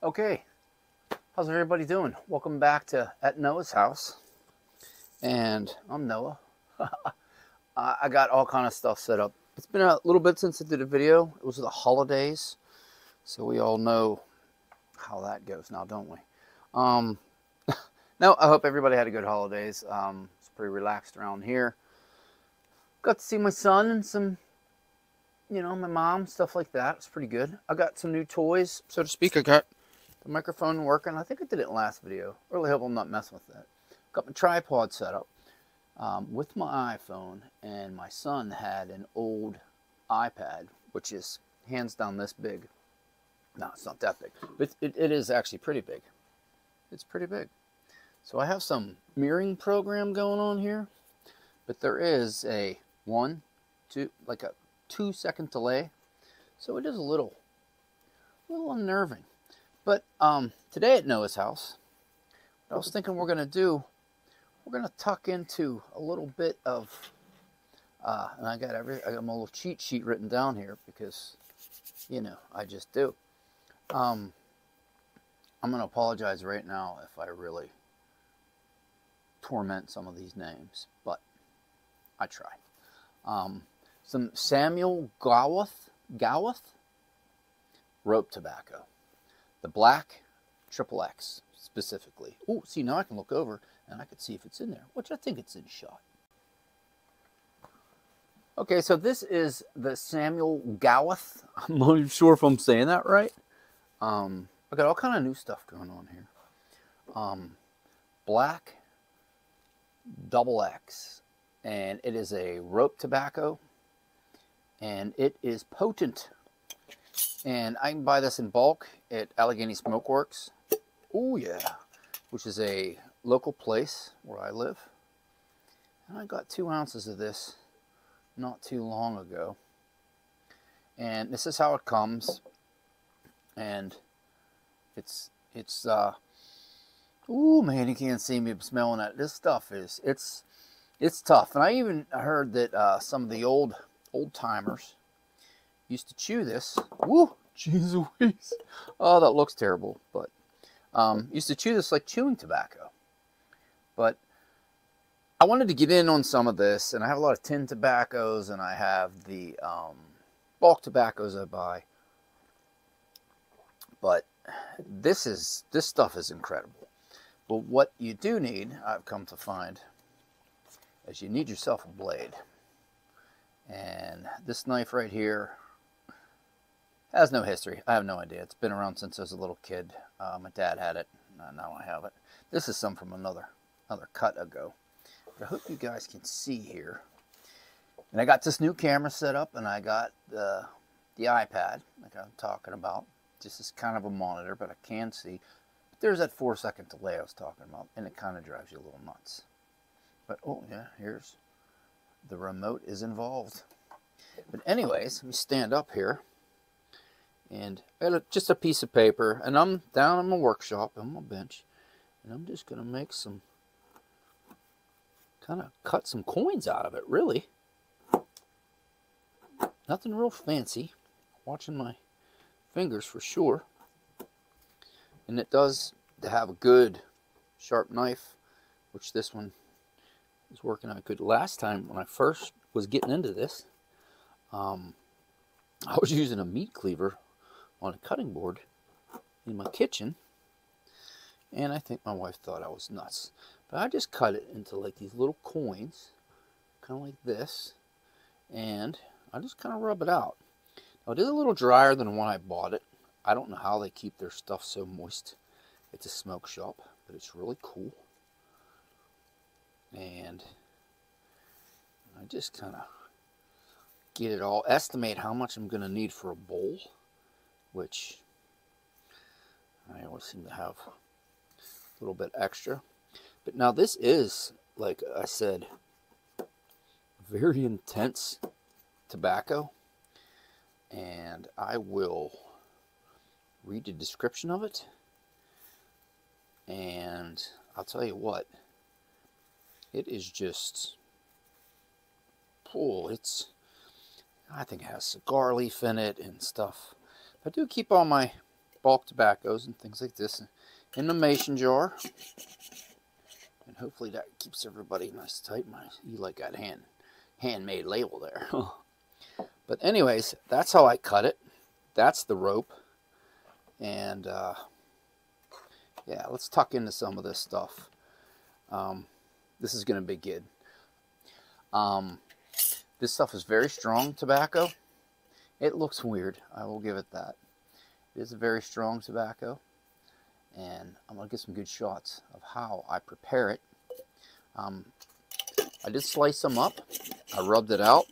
Okay, how's everybody doing? Welcome back to at Noah's house, and I'm Noah. I got all kind of stuff set up. It's been a little bit since I did a video. It was the holidays, so we all know how that goes now, don't we? No, I hope everybody had a good holidays. It's pretty relaxed around here. Got to see my son and some, my mom, stuff like that. It's pretty good. I got some new toys, so to speak. I got the microphone working. I think I did it in the last video. Really hope I'm not messing with that. Got my tripod set up with my iPhone, and my son had an old iPad, which is hands down this big. No, it's not that big, but it is actually pretty big. It's pretty big. So I have some mirroring program going on here, but there is a 2-second delay, so it is a little unnerving. But today at Noah's house, what I was thinking we're going to do, we're going to tuck into a little bit of, and I got my little cheat sheet written down here because, I just do. I'm going to apologize right now if I really torment some of these names, but I try. Some Samuel Gawith rope tobacco. The black XX specifically. Oh, see, now I can look over and I can see if it's in there, which I think it's in shot. Okay, so this is the Samuel Gawith. I'm not even sure if I'm saying that right. I got all kind of new stuff going on here. Black XX, and it is a rope tobacco, and it is potent. And I can buy this in bulk at Allegheny Smokeworks. Oh yeah, which is a local place where I live. And I got 2 ounces of this not too long ago. And this is how it comes. And it's ooh man, you can't see me smelling it. This stuff is it's tough. And I even heard that some of the old timers used to chew this. Woo, jeez Louise. Oh, that looks terrible, but used to chew this like chewing tobacco. But I wanted to get in on some of this, and I have a lot of tin tobaccos, and I have the bulk tobaccos I buy. But this stuff is incredible. But what you do need, I've come to find, is you need yourself a blade. And this knife right here has no history. I have no idea. It's been around since I was a little kid. My dad had it. Now I have it. This is some from another cut ago. But I hope you guys can see here. And I got this new camera set up, and I got the iPad, like I'm talking about. This is kind of a monitor, but I can see. But there's that 4-second delay I was talking about, and it kind of drives you a little nuts. But oh yeah, here's the remote is involved. But anyways, let me stand up here. And I got just a piece of paper, and I'm down in my workshop on my bench, and I'm just going to make some, kind of cut some coins out of it, really. Nothing real fancy. Watching my fingers for sure. And it does have a good sharp knife, which this one is working out good. Last time when I first was getting into this, I was using a meat cleaver on a cutting board in my kitchen, and I think my wife thought I was nuts. But I just cut it into like these little coins, kind of like this, and I just kind of rub it out. Now it is a little drier than when I bought it. I don't know how they keep their stuff so moist. It's a smoke shop, but it's really cool. And I just kind of get it all, estimate how much I'm going to need for a bowl, which I always seem to have a little bit extra. But now this is, like I said, very intense tobacco, and I will read the description of it, and I'll tell you what, it is just, I think it has cigar leaf in it and stuff. I do keep all my bulk tobaccos and things like this in the mason jar. And hopefully that keeps everybody nice and tight. You like that handmade label there. But anyways, that's how I cut it. That's the rope. And yeah, let's tuck into some of this stuff. This is going to be good. This stuff is very strong tobacco. It looks weird. I will give it that. It is a very strong tobacco. And I'm going to get some good shots of how I prepare it. I did slice them up. I rubbed it out.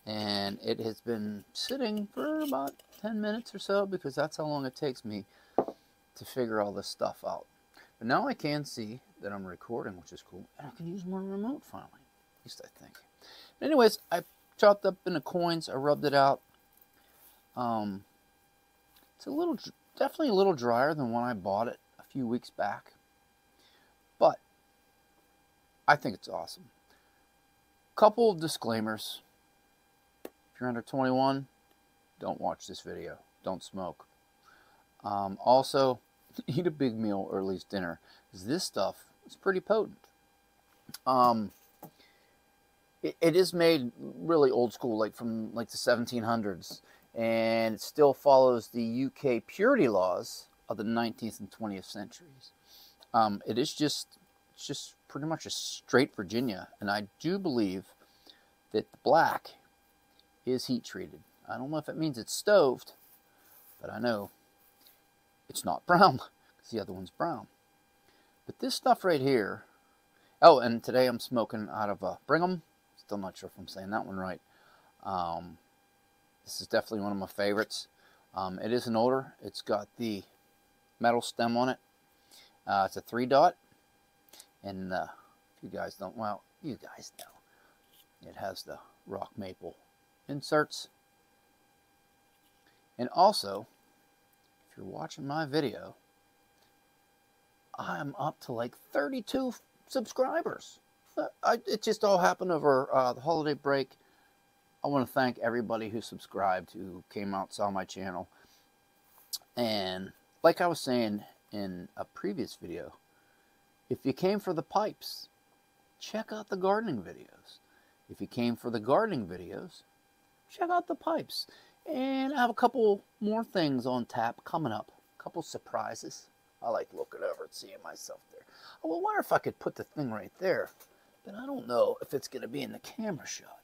And it has been sitting for about 10 minutes or so, because that's how long it takes me to figure all this stuff out. But now I can see that I'm recording, which is cool. And I can use my remote finally. At least I think. Anyways, I chopped up into coins. I rubbed it out. It's definitely a little drier than when I bought it a few weeks back. But I think it's awesome. Couple of disclaimers. If you're under 21, don't watch this video. Don't smoke. Also, eat a big meal or at least dinner, because this stuff is pretty potent. It is made really old school, like from like the 1700s, and it still follows the UK purity laws of the 19th and 20th centuries. It's just pretty much a straight Virginia, and I do believe that the black is heat treated. I don't know if it means it's stoved, but I know it's not brown, because the other one's brown. But this stuff right here, oh, and today I'm smoking out of a Brigham. Still not sure if I'm saying that one right. This is definitely one of my favorites. It is an older. It's got the metal stem on it. It's a 3-dot. And if you guys don't, well, you guys know. It has the rock maple inserts. And also, if you're watching my video, I'm up to like 32 subscribers. It just all happened over the holiday break. I want to thank everybody who subscribed, who came out, saw my channel. And like I was saying in a previous video, if you came for the pipes, check out the gardening videos. If you came for the gardening videos, check out the pipes. And I have a couple more things on tap coming up. A couple surprises. I like looking over and seeing myself there. I wonder if I could put the thing right there. But I don't know if it's going to be in the camera shot.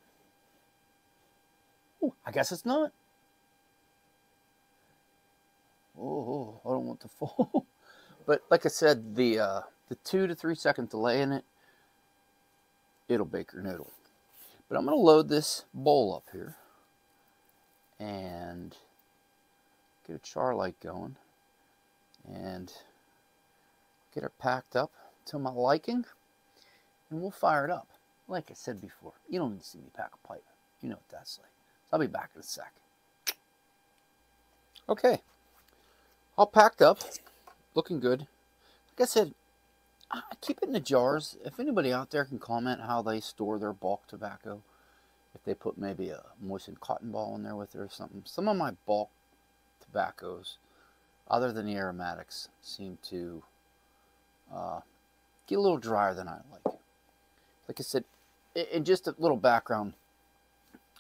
Oh, I guess it's not. Oh, I don't want to fall. But like I said, the 2 to 3 second delay in it, it'll bake your noodle. But I'm going to load this bowl up here and get a char light going and get her packed up to my liking, and we'll fire it up. Like I said before, you don't need to see me pack a pipe. You know what that's like. I'll be back in a sec. Okay, all packed up, looking good. Like I said, I keep it in the jars. If anybody out there can comment how they store their bulk tobacco, if they put maybe a moistened cotton ball in there with it or something. Some of my bulk tobaccos, other than the aromatics, seem to get a little drier than I like. Like I said, in just a little background,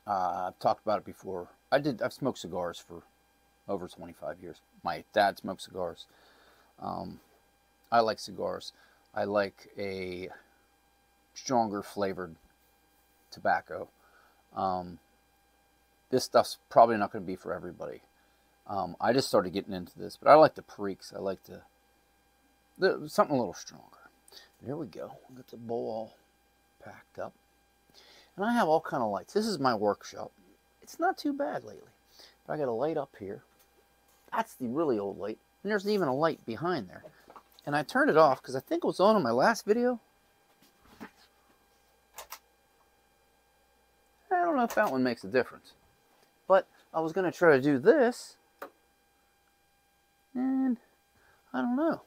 I've talked about it before. I've smoked cigars for over 25 years. My dad smoked cigars. I like cigars. I like a stronger flavored tobacco. This stuff's probably not going to be for everybody. I just started getting into this, but I like the Periques. I like something a little stronger. There we go. I got the bowl all packed up. And I have all kind of lights. This is my workshop. It's not too bad lately. But I got a light up here. That's the really old light. And there's even a light behind there. And I turned it off because I think it was on in my last video. I don't know if that one makes a difference. But I was going to try to do this. And I don't know.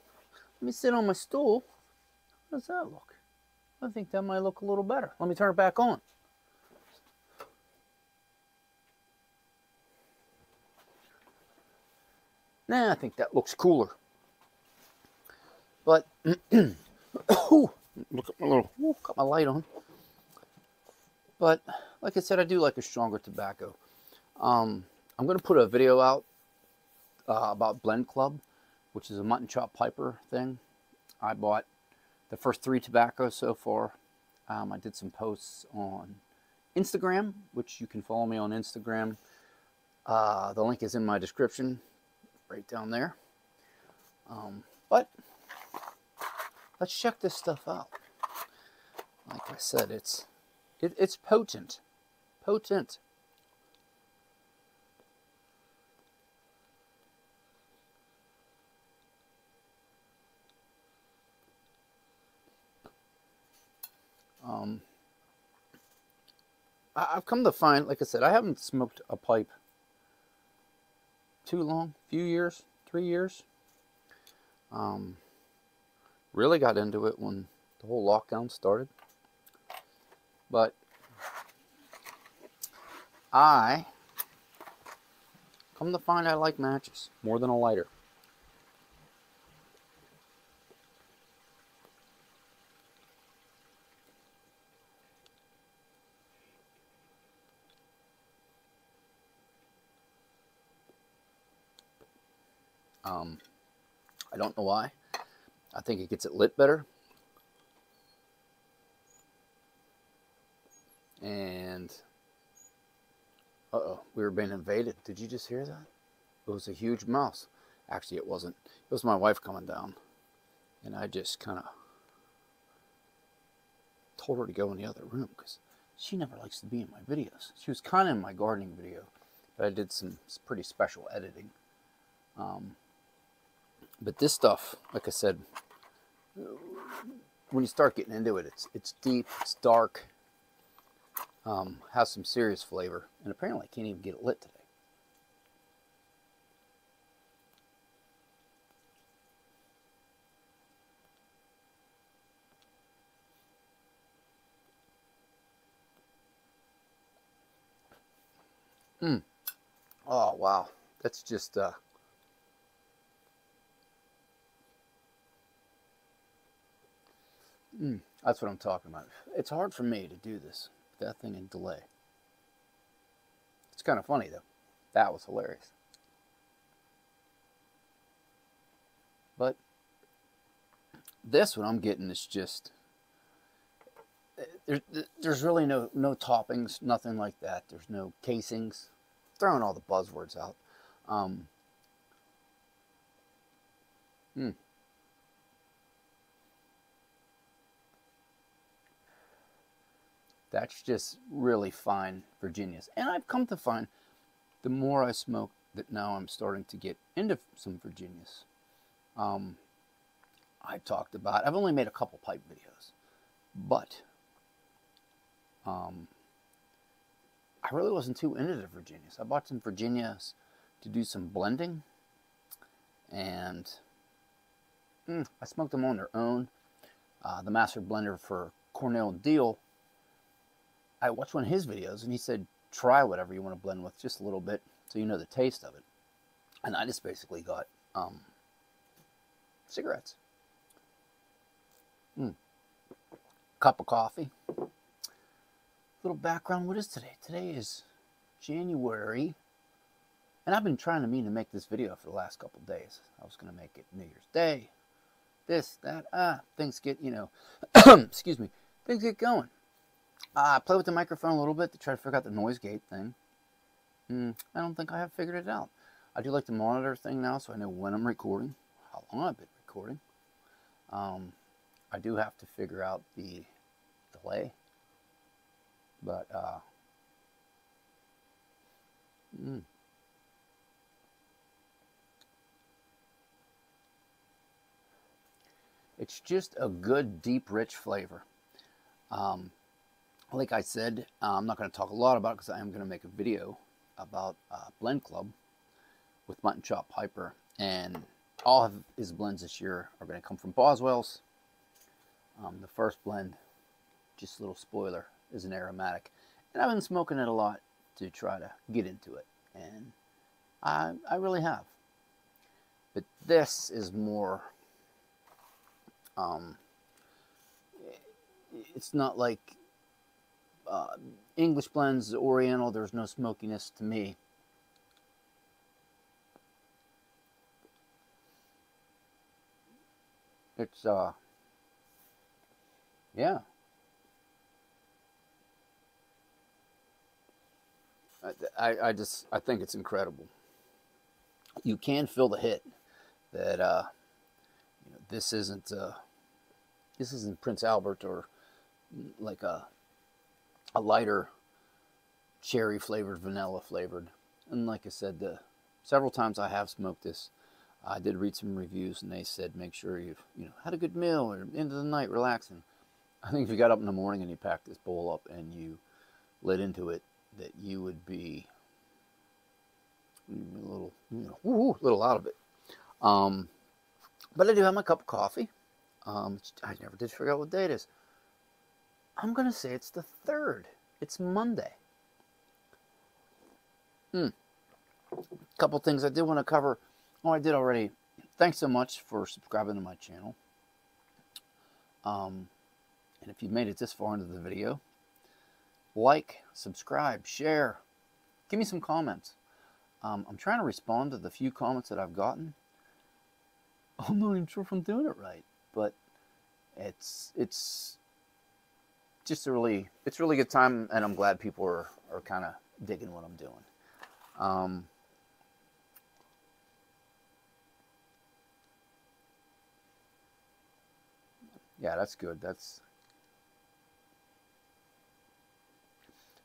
Let me sit on my stool. How does that look? I think that might look a little better. Let me turn it back on. Nah, I think that looks cooler. But, ooh, look at my little, ooh, got my light on. But, like I said, I do like a stronger tobacco. I'm going to put a video out about Blend Club, which is a mutton chop piper thing. I bought the first 3 tobaccos so far. I did some posts on Instagram, which you can follow me on Instagram. The link is in my description, right down there. But let's check this stuff out. Like I said, it's potent, potent. I've come to find, like I said, I haven't smoked a pipe too long, few years, 3 years. Really got into it when the whole lockdown started. But I come to find I like matches more than a lighter. I don't know why. I think it gets it lit better. And, uh-oh, we were being invaded. Did you just hear that? It was a huge mouse. Actually, it wasn't. It was my wife coming down. And I just kind of told her to go in the other room because she never likes to be in my videos. She was kind of in my gardening video, but I did some pretty special editing. But this stuff, like I said, when you start getting into it, it's deep, it's dark, has some serious flavor, and apparently I can't even get it lit today. Oh, wow. That's just, that's what I'm talking about. It's hard for me to do this, that thing in delay. It's kind of funny, though. That was hilarious. But this one I'm getting is just, there's really no toppings, nothing like that. There's no casings. Throwing all the buzzwords out. That's just really fine Virginias. And I've come to find the more I smoke that now I'm starting to get into some Virginias. I talked about, I've only made a couple pipe videos, but I really wasn't too into the Virginias. I bought some Virginias to do some blending, and I smoked them on their own. The master blender for Cornell Deal, I watched one of his videos, and he said, try whatever you want to blend with, just a little bit, so you know the taste of it. And I just basically got cigarettes. Cup of coffee. Little background, what is today? Today is January, and I've been trying to make this video for the last couple days. I was going to make it New Year's Day, this, that, things get, excuse me, things get going. I play with the microphone a little bit to try to figure out the noise gate thing. I don't think I have figured it out. I do like the monitor thing now, so I know when I'm recording, how long I've been recording. I do have to figure out the delay, but it's just a good, deep, rich flavor. Like I said, I'm not going to talk a lot about it because I am going to make a video about Blend Club with Mutton Chop Piper, and all of his blends this year are going to come from Boswell's. The first blend, just a little spoiler, is an aromatic, and I've been smoking it a lot to try to get into it, and I really have. This is more, it's not like English blends, Oriental. There's no smokiness to me. It's, yeah. I think it's incredible. You can feel the hit that, you know, this isn't Prince Albert or like a lighter cherry flavored, vanilla flavored. And like I said, several times I have smoked this, I did read some reviews and they said make sure you've had a good meal or end of the night relaxing. I think if you got up in the morning and you packed this bowl up and you lit into it, that you would be a little, little out of it. But I do have my cup of coffee. I never did figure out what day it is. I'm going to say it's the 3rd. It's Monday. Couple things I did want to cover. Oh, I did already. Thanks so much for subscribing to my channel. And if you've made it this far into the video, like, subscribe, share, give me some comments. I'm trying to respond to the few comments that I've gotten. I'm not even sure if I'm doing it right, but it's just a really good time, and I'm glad people are kind of digging what I'm doing. Yeah, that's good.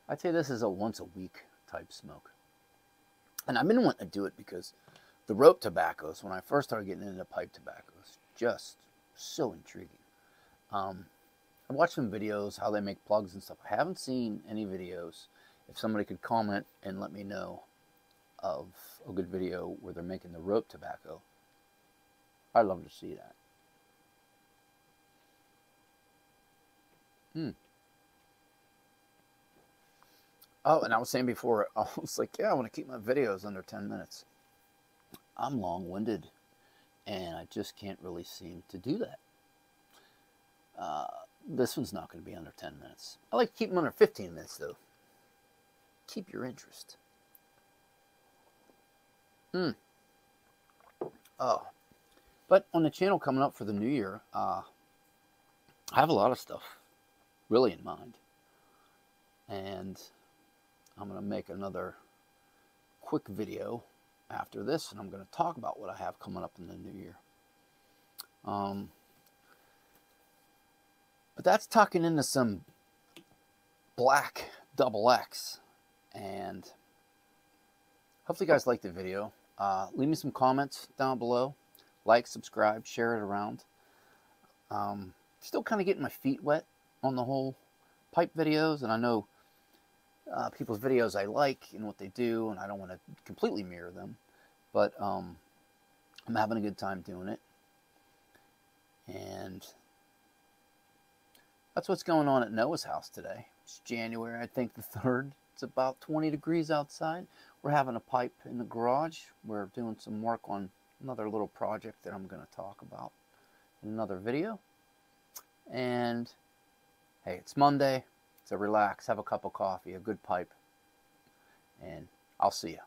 I'd say this is a once a week type smoke. And I've been wanting to do it because the rope tobaccos, when I first started getting into pipe tobaccos, just so intriguing. I watched some videos, how they make plugs and stuff. I haven't seen any videos. If somebody could comment and let me know of a good video where they're making the rope tobacco, I'd love to see that. Oh, and I was saying before, I was like, yeah, I want to keep my videos under 10 minutes. I'm long-winded, and I just can't really seem to do that. This one's not going to be under 10 minutes. I like to keep them under 15 minutes, though. Keep your interest. Oh, but on the channel coming up for the new year, I have a lot of stuff really in mind. And I'm going to make another quick video after this, and I'm going to talk about what I have coming up in the new year. But that's tucking into some black XX, and hopefully you guys like the video. Leave me some comments down below. Like, subscribe, share it around. Still kind of getting my feet wet on the whole pipe videos, and I know people's videos I like and what they do, and I don't want to completely mirror them, but I'm having a good time doing it. And that's what's going on at Noah's house today. It's January, I think the 3rd. It's about 20 degrees outside. We're having a pipe in the garage. We're doing some work on another little project that I'm going to talk about in another video. And hey, it's Monday. So relax, have a cup of coffee, a good pipe, and I'll see you.